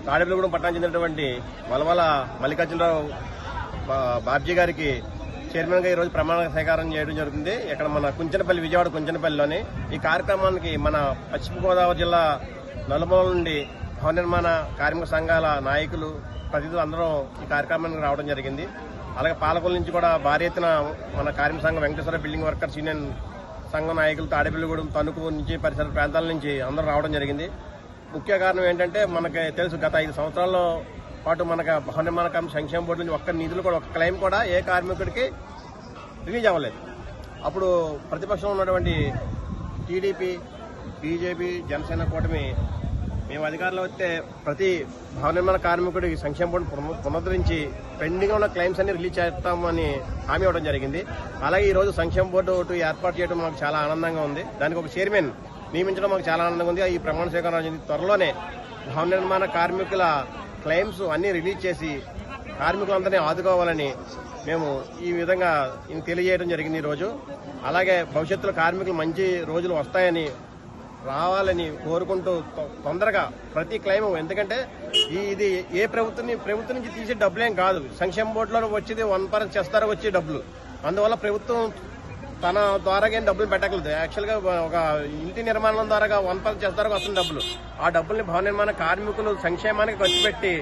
తాడేపల్లిగూడెం పట్టణానికి చెందినటువంటి వలవల మల్లికార్జునరావు బాబ్జీ గారికి చైర్మన్ గా ఈరోజు ప్రమాణ స్వీకారం చేయడం జరుగుతుంది. ఇక్కడ మన కుంచెనపల్లి, విజయవాడ కుంచెనపల్లిలోని. ఈ కార్యక్రమానికి మన పశ్చిమ గోదావరి జిల్లా నలుమూల నుండి భవన నిర్మాణ కార్మిక సంఘాల నాయకులు, ప్రతినిధులు అందరూ ఈ కార్యక్రమానికి రావడం జరిగింది. అలాగే పాలకొల నుంచి కూడా భారీ ఎత్తున మన కార్మిక సంఘం వెంకటేశ్వర బిల్డింగ్ వర్కర్స్ యూనియన్ సంఘం నాయకులు, తాడేపల్లిగూడెం, తణుకు నుంచి పరిసర ప్రాంతాల నుంచి అందరూ రావడం జరిగింది. ముఖ్య కారణం ఏంటంటే మనకి తెలుసు, గత 5 సంవత్సరాల్లో పాటు మనకు భవన నిర్మాణ కార్మిక సంక్షేమ బోర్డు నుంచి ఒక్క నిధులు కూడా, ఒక్క క్లెయిమ్ కూడా ఏ కార్మికుడికి రిలీజ్ అవ్వలేదు. అప్పుడు ప్రతిపక్షంలో ఉన్నటువంటి టీడీపీ, బీజేపీ, జనసేన కూటమి మేము అధికారంలో వస్తే ప్రతి భవన నిర్మాణ కార్మికుడికి సంక్షేమ బోర్డు పునరుద్ధరించి పెండింగ్ ఉన్న క్లెయిమ్స్ అన్ని రిలీజ్ చేస్తామని హామీ ఇవ్వడం జరిగింది. అలాగే ఈ రోజు సంక్షేమ బోర్డు ఏర్పాటు చేయడం మాకు చాలా ఆనందంగా ఉంది. దానికి ఒక చైర్మన్ నియమించడం మాకు చాలా ఆనందంగా ఉంది. ఈ ప్రమాణ స్వీకారం త్వరలోనే భవన నిర్మాణ కార్మికుల క్లెయిమ్స్ అన్ని రిలీజ్ చేసి కార్మికులందరినీ ఆదుకోవాలని మేము ఈ విధంగా తెలియజేయడం జరిగింది ఈరోజు. అలాగే భవిష్యత్తులో కార్మికులు మంచి రోజులు వస్తాయని, రావాలని కోరుకుంటూ తొందరగా ప్రతి క్లెయిమ్, ఎందుకంటే ఇది ఏ ప్రభుత్వం నుంచి తీసే డబ్బులేం కాదు, సంక్షేమ బోర్డులో వచ్చేది 1% చేస్తారో వచ్చే డబ్బులు. అందువల్ల ప్రభుత్వం తన ద్వారా ఏం డబ్బులు పెట్టగలదు. యాక్చువల్గా ఒక ఇంటి నిర్మాణం ద్వారా 1% చేస్తారో వస్తున్న డబ్బులు, ఆ డబ్బుల్ని భవన నిర్మాణ కార్మికులు సంక్షేమానికి ఖర్చు పెట్టి